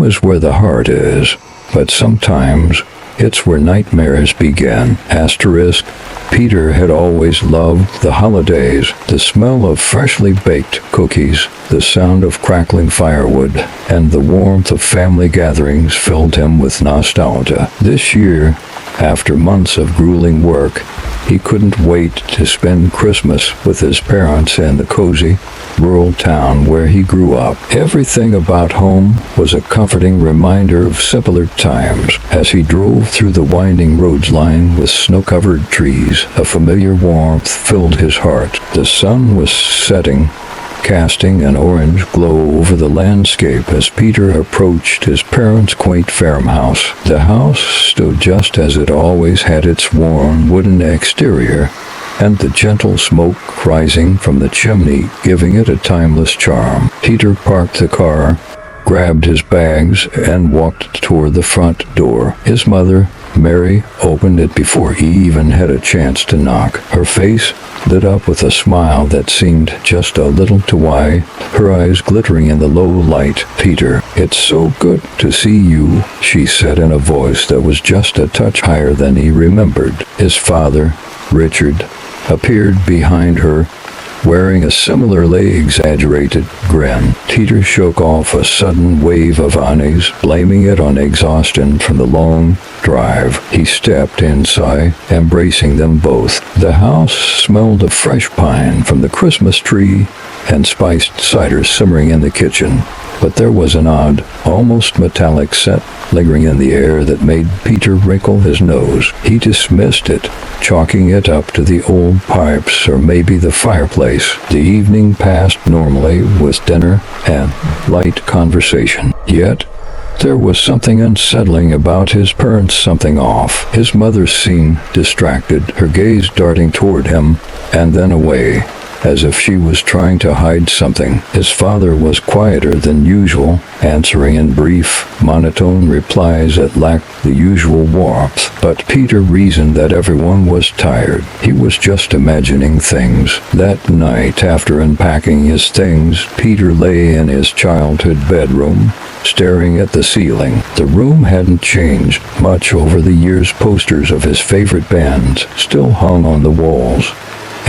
is where the heart is, but sometimes it's where nightmares begin. Asterisk. Peter had always loved the holidays, the smell of freshly baked cookies, the sound of crackling firewood, and the warmth of family gatherings filled him with nostalgia. This year, after months of grueling work, he couldn't wait to spend Christmas with his parents in the cozy, rural town where he grew up. Everything about home was a comforting reminder of simpler times. As he drove through the winding roads lined with snow-covered trees, a familiar warmth filled his heart. The sun was setting, casting an orange glow over the landscape as Peter approached his parents' quaint farmhouse. The house stood just as it always had, its worn wooden exterior and the gentle smoke rising from the chimney giving it a timeless charm. Peter parked the car, grabbed his bags, and walked toward the front door. His mother, Mary, opened it before he even had a chance to knock. Her face lit up with a smile that seemed just a little too wide, her eyes glittering in the low light. "Peter, it's so good to see you," she said in a voice that was just a touch higher than he remembered. His father, Richard, appeared behind her, wearing a similarly exaggerated grin. Peter shook off a sudden wave of unease, blaming it on exhaustion from the long drive. He stepped inside, embracing them both. The house smelled of fresh pine from the Christmas tree and spiced cider simmering in the kitchen. But there was an odd, almost metallic scent lingering in the air that made Peter wrinkle his nose. He dismissed it, chalking it up to the old pipes or maybe the fireplace. The evening passed normally with dinner and light conversation. Yet, there was something unsettling about his parents, something off. His mother seemed distracted, her gaze darting toward him and then away, as if she was trying to hide something. His father was quieter than usual, answering in brief, monotone replies that lacked the usual warmth. But Peter reasoned that everyone was tired. He was just imagining things. That night, after unpacking his things, Peter lay in his childhood bedroom, staring at the ceiling. The room hadn't changed much over the years. Posters of his favorite bands still hung on the walls,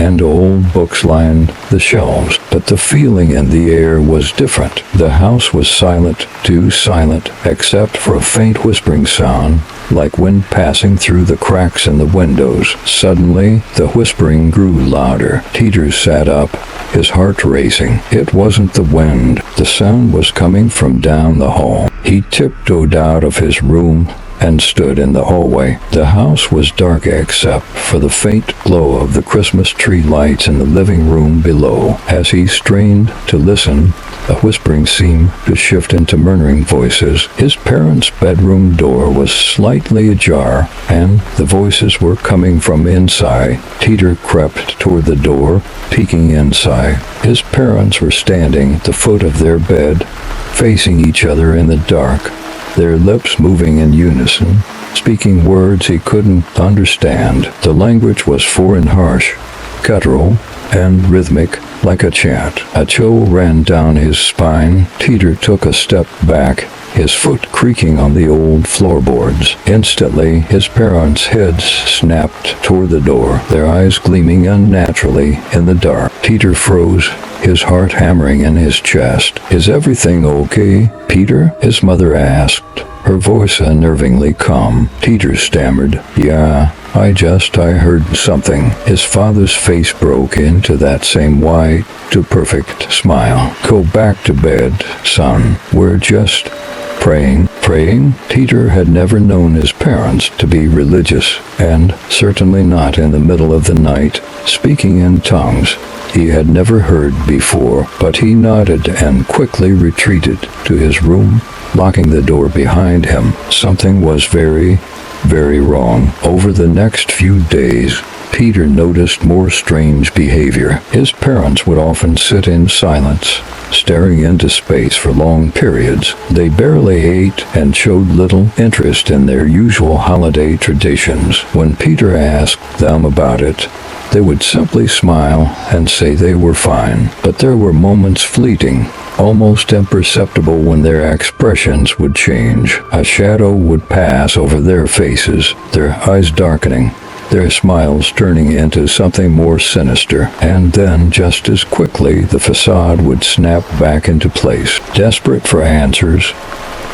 and old books lined the shelves, but the feeling in the air was different. The house was silent, too silent, except for a faint whispering sound, like wind passing through the cracks in the windows. Suddenly, the whispering grew louder. Peter sat up, his heart racing. It wasn't the wind. The sound was coming from down the hall. He tiptoed out of his room and stood in the hallway. The house was dark except for the faint glow of the Christmas tree lights in the living room below. As he strained to listen, the whispering seemed to shift into murmuring voices. His parents' bedroom door was slightly ajar, and the voices were coming from inside. Peter crept toward the door, peeking inside. His parents were standing at the foot of their bed, facing each other in the dark, their lips moving in unison, speaking words he couldn't understand. The language was foreign, harsh, guttural, and rhythmic, like a chant. A chill ran down his spine. Peter took a step back, his foot creaking on the old floorboards. Instantly, his parents' heads snapped toward the door, their eyes gleaming unnaturally in the dark. Peter froze, his heart hammering in his chest. "Is everything okay, Peter?" his mother asked, her voice unnervingly calm. Peter stammered, "Yeah, I heard something." His father's face broke into that same wide to perfect smile. "Go back to bed, son. We're just praying." Praying? Peter had never known his parents to be religious, and certainly not in the middle of the night, speaking in tongues he had never heard before. But he nodded and quickly retreated to his room, locking the door behind him. Something was very, very wrong. Over the next few days, Peter noticed more strange behavior. His parents would often sit in silence, staring into space for long periods. They barely ate and showed little interest in their usual holiday traditions. When Peter asked them about it, they would simply smile and say they were fine. But there were moments, fleeting, almost imperceptible when their expressions would change. A shadow would pass over their faces, their eyes darkening, their smiles turning into something more sinister, and then just as quickly the facade would snap back into place. Desperate for answers,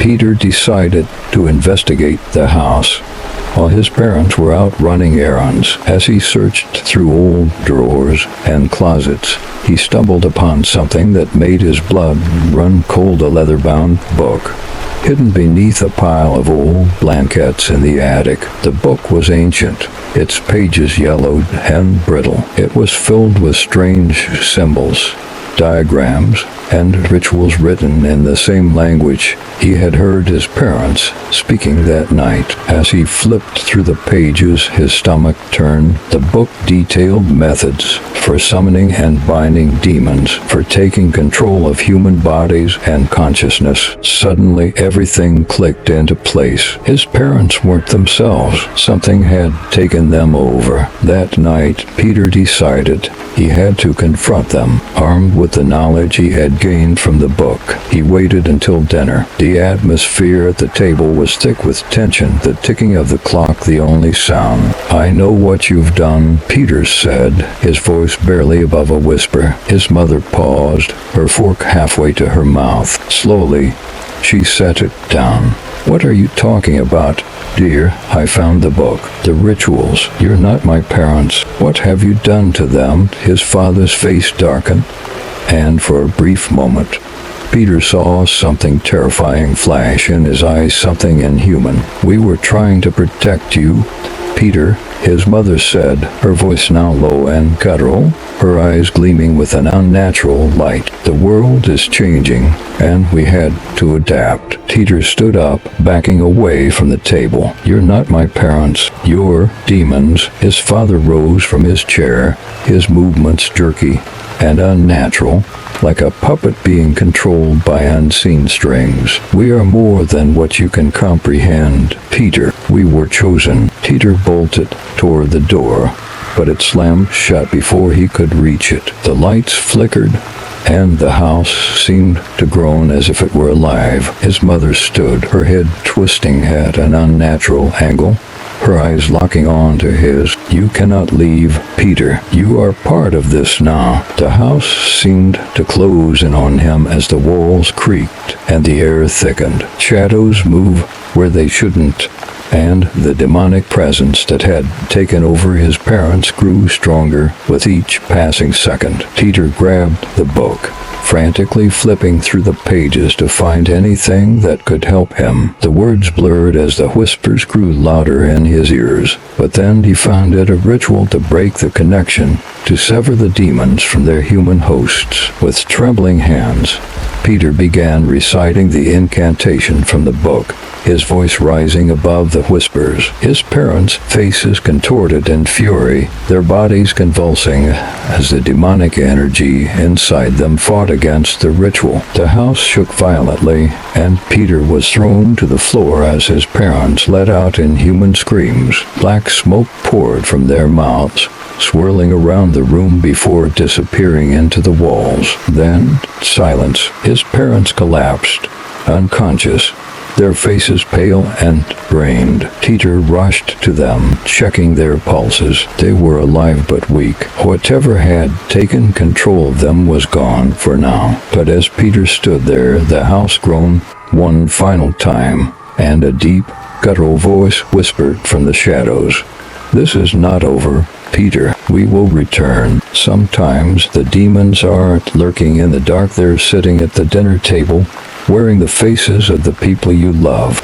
Peter decided to investigate the house. While his parents were out running errands, as he searched through old drawers and closets, he stumbled upon something that made his blood run cold. A leather-bound book, hidden beneath a pile of old blankets in the attic. The book was ancient, its pages yellowed and brittle. It was filled with strange symbols, diagrams, and rituals written in the same language he had heard his parents speaking that night. As he flipped through the pages, his stomach turned. The book detailed methods for summoning and binding demons, for taking control of human bodies and consciousness. Suddenly, everything clicked into place. His parents weren't themselves. Something had taken them over. That night, Peter decided he had to confront them. Armed with the knowledge he had gained from the book, he waited until dinner. The atmosphere at the table was thick with tension, the ticking of the clock the only sound. "I know what you've done," Peter said, his voice barely above a whisper. His mother paused, her fork halfway to her mouth. Slowly, she set it down. "What are you talking about, dear?" "I found the book. The rituals. You're not my parents. What have you done to them?" His father's face darkened, and for a brief moment, Peter saw something terrifying flash in his eyes, something inhuman. "We were trying to protect you, Peter," his mother said, her voice now low and guttural, her eyes gleaming with an unnatural light. "The world is changing, and we had to adapt." Peter stood up, backing away from the table. "You're not my parents. You're demons." His father rose from his chair, his movements jerky and unnatural, like a puppet being controlled by unseen strings. "We are more than what you can comprehend, Peter. We were chosen." Peter bolted toward the door, but it slammed shut before he could reach it. The lights flickered, and the house seemed to groan as if it were alive. His mother stood, her head twisting at an unnatural angle, her eyes locking on to his. "You cannot leave, Peter. You are part of this now." The house seemed to close in on him as the walls creaked and the air thickened. Shadows moved where they shouldn't, and the demonic presence that had taken over his parents grew stronger with each passing second. Peter grabbed the book, frantically flipping through the pages to find anything that could help him. The words blurred as the whispers grew louder in his ears, but then he found it a ritual to break the connection, to sever the demons from their human hosts. With trembling hands, Peter began reciting the incantation from the book, his voice rising above the whispers. His parents' faces contorted in fury, their bodies convulsing as the demonic energy inside them fought against the ritual. The house shook violently, and Peter was thrown to the floor as his parents let out inhuman screams. Black smoke poured from their mouths, swirling around the room before disappearing into the walls. Then, silence. His parents collapsed, unconscious, their faces pale and drained. Peter rushed to them, checking their pulses. They were alive but weak. Whatever had taken control of them was gone for now. But as Peter stood there, the house groaned one final time, and a deep, guttural voice whispered from the shadows, "This is not over, Peter. We will return." Sometimes the demons aren't lurking in the dark. They're sitting at the dinner table, wearing the faces of the people you love.